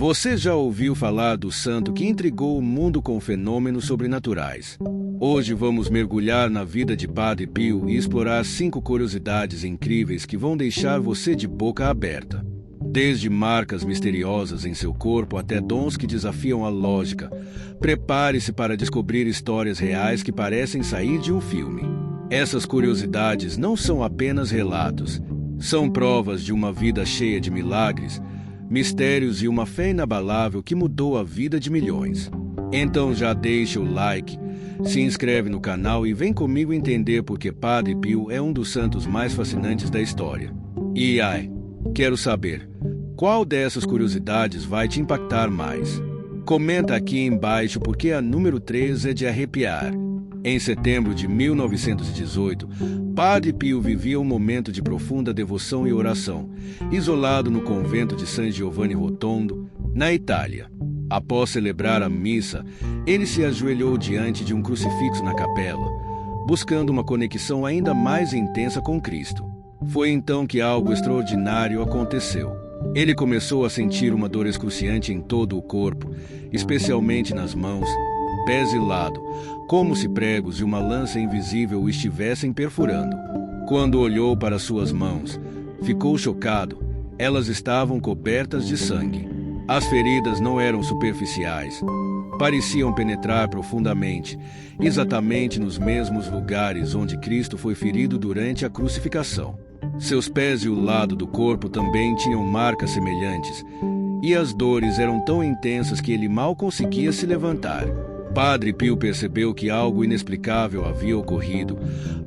Você já ouviu falar do santo que intrigou o mundo com fenômenos sobrenaturais? Hoje vamos mergulhar na vida de Padre Pio e explorar 5 curiosidades incríveis que vão deixar você de boca aberta. Desde marcas misteriosas em seu corpo até dons que desafiam a lógica, prepare-se para descobrir histórias reais que parecem sair de um filme. Essas curiosidades não são apenas relatos, são provas de uma vida cheia de milagres, mistérios e uma fé inabalável que mudou a vida de milhões. Então já deixa o like, se inscreve no canal e vem comigo entender por que Padre Pio é um dos santos mais fascinantes da história. E quero saber, qual dessas curiosidades vai te impactar mais? Comenta aqui embaixo porque a número 3 é de arrepiar. Em setembro de 1918, Padre Pio vivia um momento de profunda devoção e oração, isolado no convento de San Giovanni Rotondo, na Itália. Após celebrar a missa, ele se ajoelhou diante de um crucifixo na capela, buscando uma conexão ainda mais intensa com Cristo. Foi então que algo extraordinário aconteceu. Ele começou a sentir uma dor excruciante em todo o corpo, especialmente nas mãos, pés e lado, como se pregos e uma lança invisível o estivessem perfurando. Quando olhou para suas mãos, ficou chocado. Elas estavam cobertas de sangue. As feridas não eram superficiais. Pareciam penetrar profundamente, exatamente nos mesmos lugares onde Cristo foi ferido durante a crucificação. Seus pés e o lado do corpo também tinham marcas semelhantes, e as dores eram tão intensas que ele mal conseguia se levantar. Padre Pio percebeu que algo inexplicável havia ocorrido,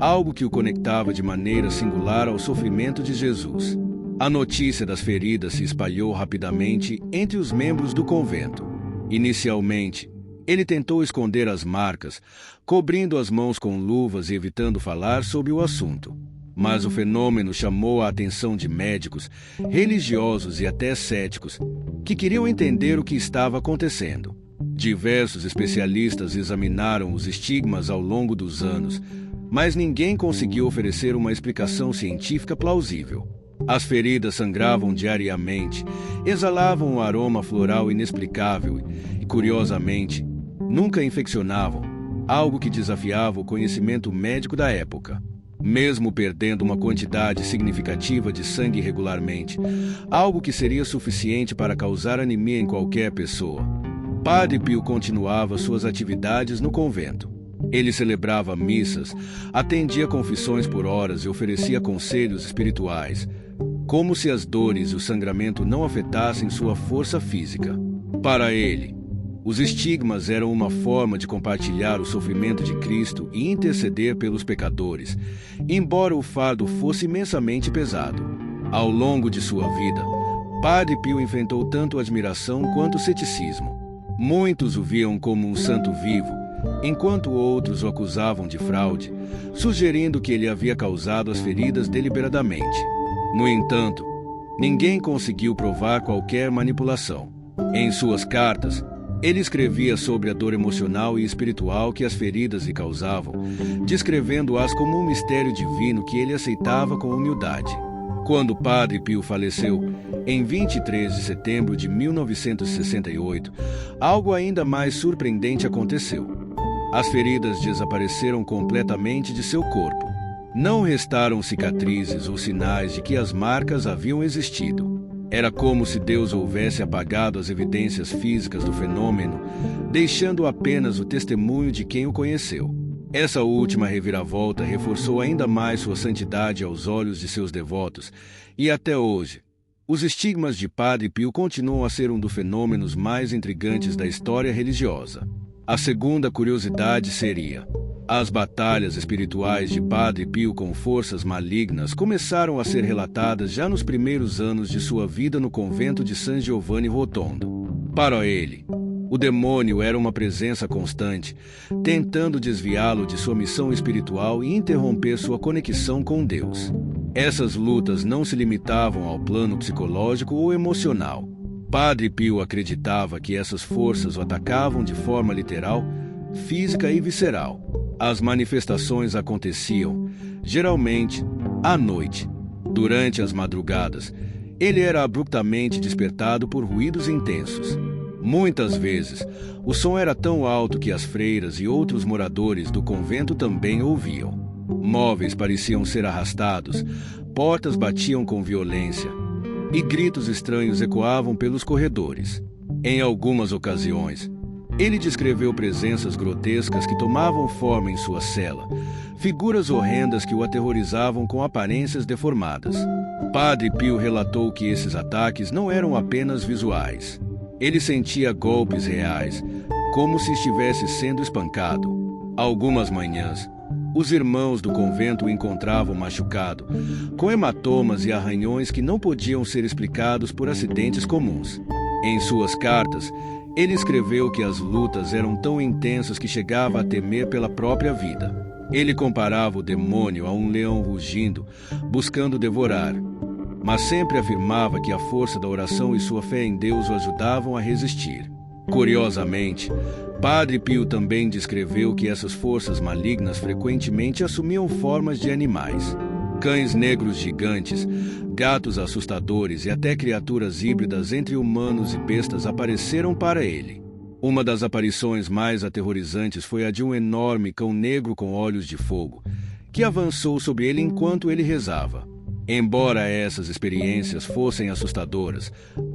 algo que o conectava de maneira singular ao sofrimento de Jesus. A notícia das feridas se espalhou rapidamente entre os membros do convento. Inicialmente, ele tentou esconder as marcas, cobrindo as mãos com luvas e evitando falar sobre o assunto. Mas o fenômeno chamou a atenção de médicos, religiosos e até céticos, que queriam entender o que estava acontecendo. Diversos especialistas examinaram os estigmas ao longo dos anos, mas ninguém conseguiu oferecer uma explicação científica plausível. As feridas sangravam diariamente, exalavam um aroma floral inexplicável e, curiosamente, nunca infeccionavam, algo que desafiava o conhecimento médico da época. Mesmo perdendo uma quantidade significativa de sangue regularmente, algo que seria suficiente para causar anemia em qualquer pessoa, Padre Pio continuava suas atividades no convento. Ele celebrava missas, atendia confissões por horas e oferecia conselhos espirituais, como se as dores e o sangramento não afetassem sua força física. Para ele, os estigmas eram uma forma de compartilhar o sofrimento de Cristo e interceder pelos pecadores, embora o fardo fosse imensamente pesado. Ao longo de sua vida, Padre Pio enfrentou tanto admiração quanto ceticismo. Muitos o viam como um santo vivo, enquanto outros o acusavam de fraude, sugerindo que ele havia causado as feridas deliberadamente. No entanto, ninguém conseguiu provar qualquer manipulação. Em suas cartas, ele escrevia sobre a dor emocional e espiritual que as feridas lhe causavam, descrevendo-as como um mistério divino que ele aceitava com humildade. Quando Padre Pio faleceu, em 23 de setembro de 1968, algo ainda mais surpreendente aconteceu. As feridas desapareceram completamente de seu corpo. Não restaram cicatrizes ou sinais de que as marcas haviam existido. Era como se Deus houvesse apagado as evidências físicas do fenômeno, deixando apenas o testemunho de quem o conheceu. Essa última reviravolta reforçou ainda mais sua santidade aos olhos de seus devotos, e até hoje, os estigmas de Padre Pio continuam a ser um dos fenômenos mais intrigantes da história religiosa. A segunda curiosidade seria: as batalhas espirituais de Padre Pio com forças malignas começaram a ser relatadas já nos primeiros anos de sua vida no convento de San Giovanni Rotondo. Para ele, o demônio era uma presença constante, tentando desviá-lo de sua missão espiritual e interromper sua conexão com Deus. Essas lutas não se limitavam ao plano psicológico ou emocional. Padre Pio acreditava que essas forças o atacavam de forma literal, física e visceral. As manifestações aconteciam, geralmente, à noite, durante as madrugadas, ele era abruptamente despertado por ruídos intensos. Muitas vezes, o som era tão alto que as freiras e outros moradores do convento também ouviam. Móveis pareciam ser arrastados, portas batiam com violência e gritos estranhos ecoavam pelos corredores. Em algumas ocasiões, ele descreveu presenças grotescas que tomavam forma em sua cela, figuras horrendas que o aterrorizavam com aparências deformadas. Padre Pio relatou que esses ataques não eram apenas visuais. Ele sentia golpes reais, como se estivesse sendo espancado. Algumas manhãs, os irmãos do convento o encontravam machucado, com hematomas e arranhões que não podiam ser explicados por acidentes comuns. Em suas cartas, ele escreveu que as lutas eram tão intensas que chegava a temer pela própria vida. Ele comparava o demônio a um leão rugindo, buscando devorar, mas sempre afirmava que a força da oração e sua fé em Deus o ajudavam a resistir. Curiosamente, Padre Pio também descreveu que essas forças malignas frequentemente assumiam formas de animais. Cães negros gigantes, gatos assustadores e até criaturas híbridas entre humanos e bestas apareceram para ele. Uma das aparições mais aterrorizantes foi a de um enorme cão negro com olhos de fogo, que avançou sobre ele enquanto ele rezava. Embora essas experiências fossem assustadoras,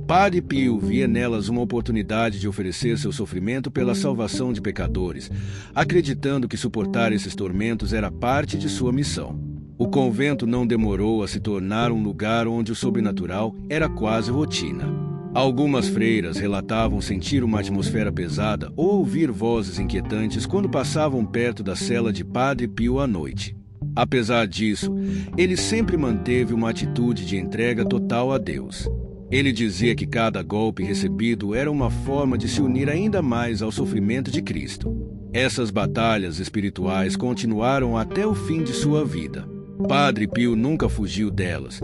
Padre Pio via nelas uma oportunidade de oferecer seu sofrimento pela salvação de pecadores, acreditando que suportar esses tormentos era parte de sua missão. O convento não demorou a se tornar um lugar onde o sobrenatural era quase rotina. Algumas freiras relatavam sentir uma atmosfera pesada ou ouvir vozes inquietantes quando passavam perto da cela de Padre Pio à noite. Apesar disso, ele sempre manteve uma atitude de entrega total a Deus. Ele dizia que cada golpe recebido era uma forma de se unir ainda mais ao sofrimento de Cristo. Essas batalhas espirituais continuaram até o fim de sua vida. Padre Pio nunca fugiu delas,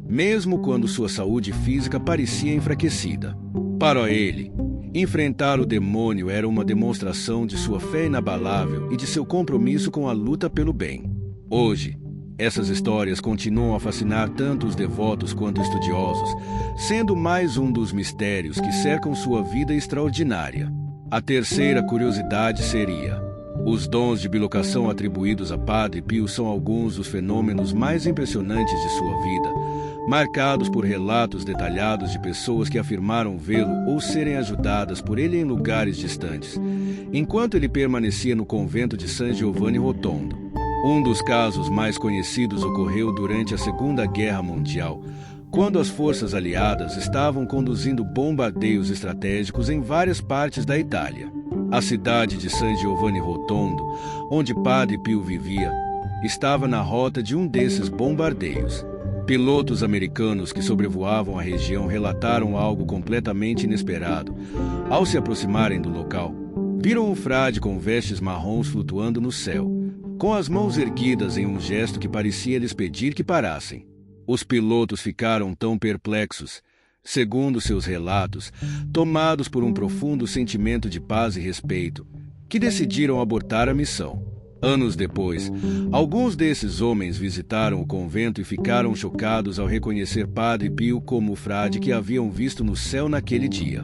mesmo quando sua saúde física parecia enfraquecida. Para ele, enfrentar o demônio era uma demonstração de sua fé inabalável e de seu compromisso com a luta pelo bem. Hoje, essas histórias continuam a fascinar tanto os devotos quanto estudiosos, sendo mais um dos mistérios que cercam sua vida extraordinária. A terceira curiosidade seria: os dons de bilocação atribuídos a Padre Pio são alguns dos fenômenos mais impressionantes de sua vida, marcados por relatos detalhados de pessoas que afirmaram vê-lo ou serem ajudadas por ele em lugares distantes, enquanto ele permanecia no convento de San Giovanni Rotondo. Um dos casos mais conhecidos ocorreu durante a Segunda Guerra Mundial, quando as forças aliadas estavam conduzindo bombardeios estratégicos em várias partes da Itália. A cidade de San Giovanni Rotondo, onde Padre Pio vivia, estava na rota de um desses bombardeios. Pilotos americanos que sobrevoavam a região relataram algo completamente inesperado. Ao se aproximarem do local, viram um frade com vestes marrons flutuando no céu, com as mãos erguidas em um gesto que parecia lhes pedir que parassem. Os pilotos ficaram tão perplexos, segundo seus relatos, tomados por um profundo sentimento de paz e respeito, que decidiram abortar a missão. Anos depois, alguns desses homens visitaram o convento e ficaram chocados ao reconhecer Padre Pio como o frade que haviam visto no céu naquele dia.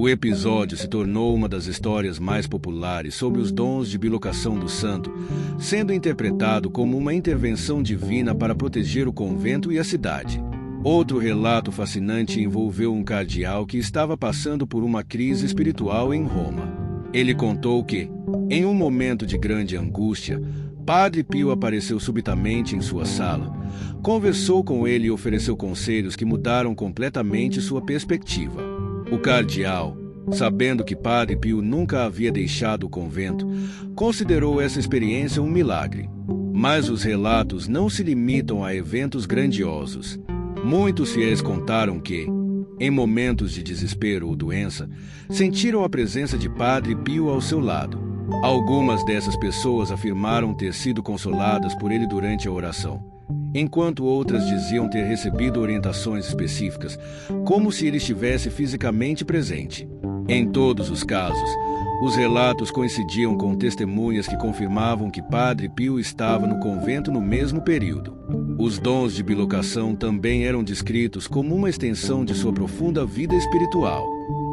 O episódio se tornou uma das histórias mais populares sobre os dons de bilocação do santo, sendo interpretado como uma intervenção divina para proteger o convento e a cidade. Outro relato fascinante envolveu um cardeal que estava passando por uma crise espiritual em Roma. Ele contou que, em um momento de grande angústia, Padre Pio apareceu subitamente em sua sala, conversou com ele e ofereceu conselhos que mudaram completamente sua perspectiva. O cardeal, sabendo que Padre Pio nunca havia deixado o convento, considerou essa experiência um milagre. Mas os relatos não se limitam a eventos grandiosos. Muitos fiéis contaram que, em momentos de desespero ou doença, sentiram a presença de Padre Pio ao seu lado. Algumas dessas pessoas afirmaram ter sido consoladas por ele durante a oração, enquanto outras diziam ter recebido orientações específicas, como se ele estivesse fisicamente presente. Em todos os casos, os relatos coincidiam com testemunhas que confirmavam que Padre Pio estava no convento no mesmo período. Os dons de bilocação também eram descritos como uma extensão de sua profunda vida espiritual.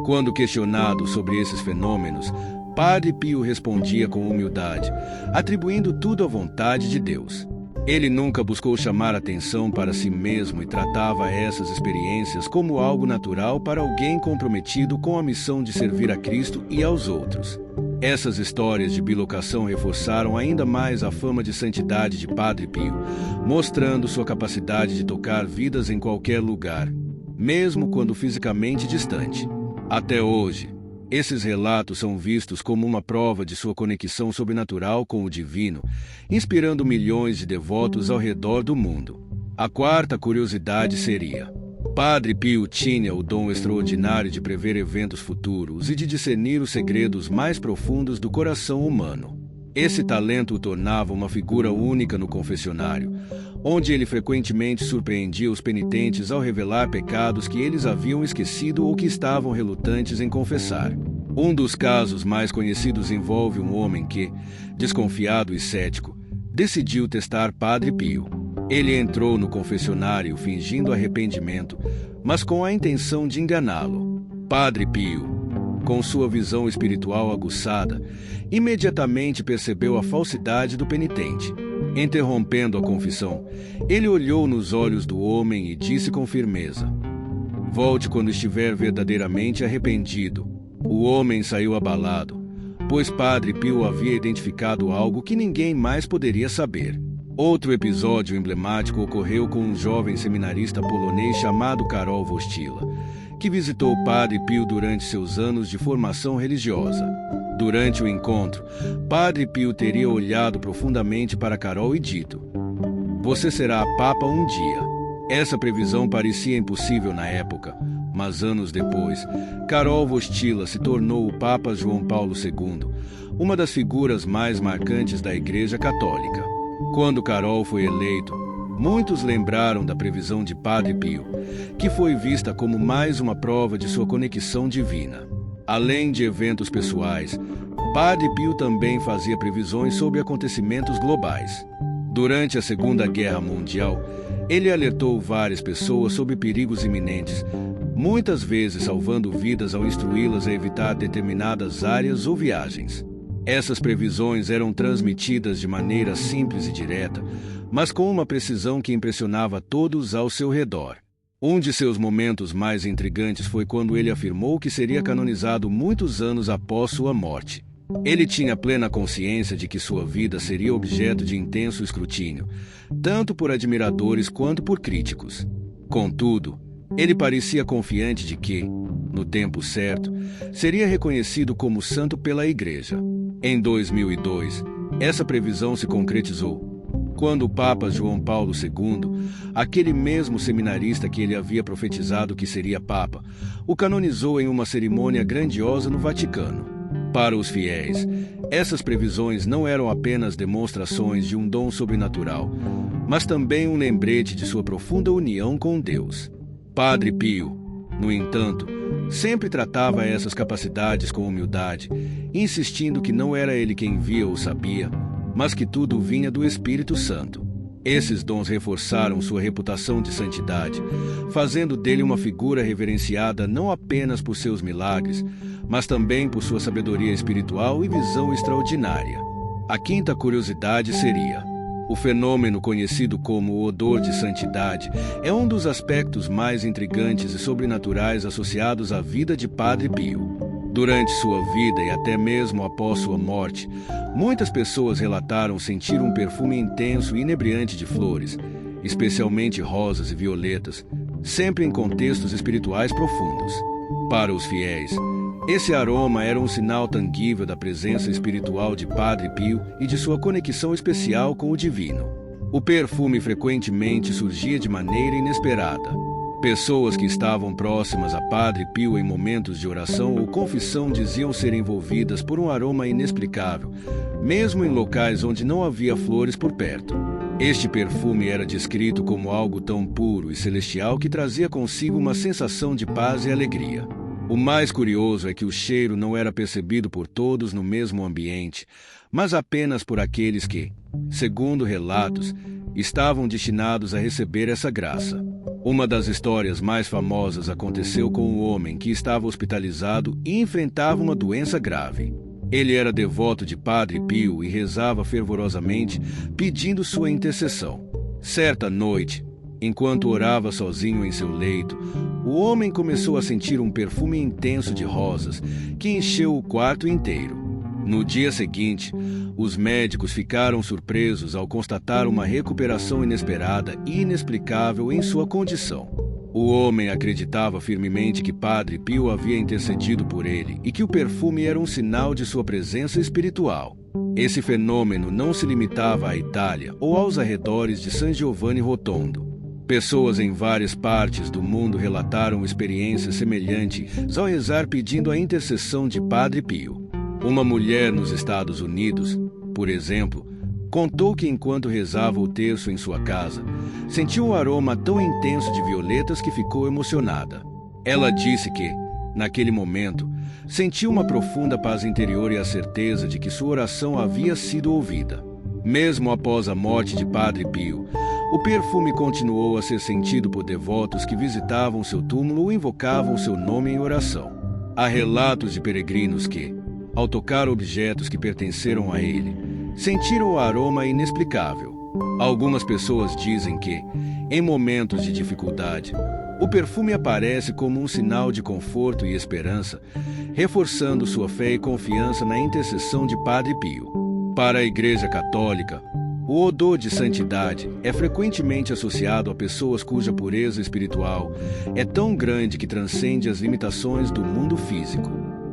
Quando questionado sobre esses fenômenos, Padre Pio respondia com humildade, atribuindo tudo à vontade de Deus. Ele nunca buscou chamar atenção para si mesmo e tratava essas experiências como algo natural para alguém comprometido com a missão de servir a Cristo e aos outros. Essas histórias de bilocação reforçaram ainda mais a fama de santidade de Padre Pio, mostrando sua capacidade de tocar vidas em qualquer lugar, mesmo quando fisicamente distante. Até hoje, esses relatos são vistos como uma prova de sua conexão sobrenatural com o divino, inspirando milhões de devotos ao redor do mundo. A quarta curiosidade seria: Padre Pio tinha o dom extraordinário de prever eventos futuros e de discernir os segredos mais profundos do coração humano. Esse talento o tornava uma figura única no confessionário, onde ele frequentemente surpreendia os penitentes ao revelar pecados que eles haviam esquecido ou que estavam relutantes em confessar. Um dos casos mais conhecidos envolve um homem que, desconfiado e cético, decidiu testar Padre Pio. Ele entrou no confessionário fingindo arrependimento, mas com a intenção de enganá-lo. Padre Pio, com sua visão espiritual aguçada, imediatamente percebeu a falsidade do penitente. Interrompendo a confissão, ele olhou nos olhos do homem e disse com firmeza: "Volte quando estiver verdadeiramente arrependido." O homem saiu abalado, pois Padre Pio havia identificado algo que ninguém mais poderia saber. Outro episódio emblemático ocorreu com um jovem seminarista polonês chamado Karol Wojtyła, que visitou Padre Pio durante seus anos de formação religiosa. Durante o encontro, Padre Pio teria olhado profundamente para Karol e dito: "Você será Papa um dia." Essa previsão parecia impossível na época, mas anos depois, Karol Wojtyła se tornou o Papa João Paulo II, uma das figuras mais marcantes da Igreja Católica. Quando Karol foi eleito, muitos lembraram da previsão de Padre Pio, que foi vista como mais uma prova de sua conexão divina. Além de eventos pessoais, Padre Pio também fazia previsões sobre acontecimentos globais. Durante a Segunda Guerra Mundial, ele alertou várias pessoas sobre perigos iminentes, muitas vezes salvando vidas ao instruí-las a evitar determinadas áreas ou viagens. Essas previsões eram transmitidas de maneira simples e direta, mas com uma precisão que impressionava todos ao seu redor. Um de seus momentos mais intrigantes foi quando ele afirmou que seria canonizado muitos anos após sua morte. Ele tinha plena consciência de que sua vida seria objeto de intenso escrutínio, tanto por admiradores quanto por críticos. Contudo, ele parecia confiante de que, no tempo certo, seria reconhecido como santo pela Igreja. Em 2002, essa previsão se concretizou, quando o Papa João Paulo II, aquele mesmo seminarista que ele havia profetizado que seria Papa, o canonizou em uma cerimônia grandiosa no Vaticano. Para os fiéis, essas previsões não eram apenas demonstrações de um dom sobrenatural, mas também um lembrete de sua profunda união com Deus. Padre Pio, no entanto, sempre tratava essas capacidades com humildade, insistindo que não era ele quem via ou sabia, mas que tudo vinha do Espírito Santo. Esses dons reforçaram sua reputação de santidade, fazendo dele uma figura reverenciada não apenas por seus milagres, mas também por sua sabedoria espiritual e visão extraordinária. A quinta curiosidade seria: o fenômeno conhecido como o odor de santidade é um dos aspectos mais intrigantes e sobrenaturais associados à vida de Padre Pio. Durante sua vida e até mesmo após sua morte, muitas pessoas relataram sentir um perfume intenso e inebriante de flores, especialmente rosas e violetas, sempre em contextos espirituais profundos. Para os fiéis, esse aroma era um sinal tangível da presença espiritual de Padre Pio e de sua conexão especial com o divino. O perfume frequentemente surgia de maneira inesperada. Pessoas que estavam próximas a Padre Pio em momentos de oração ou confissão diziam ser envolvidas por um aroma inexplicável, mesmo em locais onde não havia flores por perto. Este perfume era descrito como algo tão puro e celestial que trazia consigo uma sensação de paz e alegria. O mais curioso é que o cheiro não era percebido por todos no mesmo ambiente, mas apenas por aqueles que, segundo relatos, estavam destinados a receber essa graça. Uma das histórias mais famosas aconteceu com um homem que estava hospitalizado e enfrentava uma doença grave. Ele era devoto de Padre Pio e rezava fervorosamente, pedindo sua intercessão. Certa noite, enquanto orava sozinho em seu leito, o homem começou a sentir um perfume intenso de rosas que encheu o quarto inteiro. No dia seguinte, os médicos ficaram surpresos ao constatar uma recuperação inesperada e inexplicável em sua condição. O homem acreditava firmemente que Padre Pio havia intercedido por ele e que o perfume era um sinal de sua presença espiritual. Esse fenômeno não se limitava à Itália ou aos arredores de San Giovanni Rotondo. Pessoas em várias partes do mundo relataram experiências semelhantes ao rezar pedindo a intercessão de Padre Pio. Uma mulher nos Estados Unidos, por exemplo, contou que enquanto rezava o terço em sua casa, sentiu um aroma tão intenso de violetas que ficou emocionada. Ela disse que, naquele momento, sentiu uma profunda paz interior e a certeza de que sua oração havia sido ouvida. Mesmo após a morte de Padre Pio, o perfume continuou a ser sentido por devotos que visitavam seu túmulo ou invocavam seu nome em oração. Há relatos de peregrinos que, ao tocar objetos que pertenceram a ele, sentiram o aroma inexplicável. Algumas pessoas dizem que, em momentos de dificuldade, o perfume aparece como um sinal de conforto e esperança, reforçando sua fé e confiança na intercessão de Padre Pio. Para a Igreja Católica, o odor de santidade é frequentemente associado a pessoas cuja pureza espiritual é tão grande que transcende as limitações do mundo físico.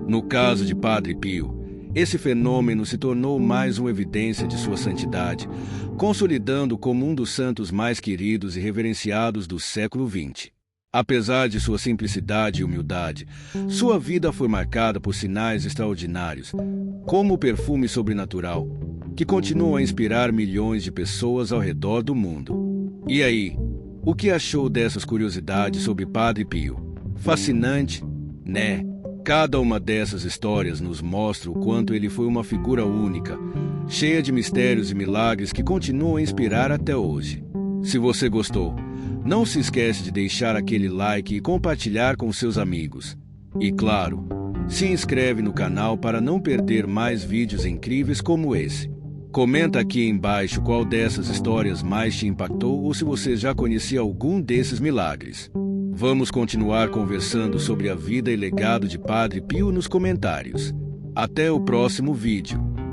No caso de Padre Pio, esse fenômeno se tornou mais uma evidência de sua santidade, consolidando como um dos santos mais queridos e reverenciados do século XX. Apesar de sua simplicidade e humildade, sua vida foi marcada por sinais extraordinários, como o perfume sobrenatural, que continua a inspirar milhões de pessoas ao redor do mundo. E aí, o que achou dessas curiosidades sobre Padre Pio? Fascinante, né? Cada uma dessas histórias nos mostra o quanto ele foi uma figura única, cheia de mistérios e milagres que continuam a inspirar até hoje. Se você gostou, não se esquece de deixar aquele like e compartilhar com seus amigos. E claro, se inscreve no canal para não perder mais vídeos incríveis como esse. Comenta aqui embaixo qual dessas histórias mais te impactou ou se você já conhecia algum desses milagres. Vamos continuar conversando sobre a vida e legado de Padre Pio nos comentários. Até o próximo vídeo.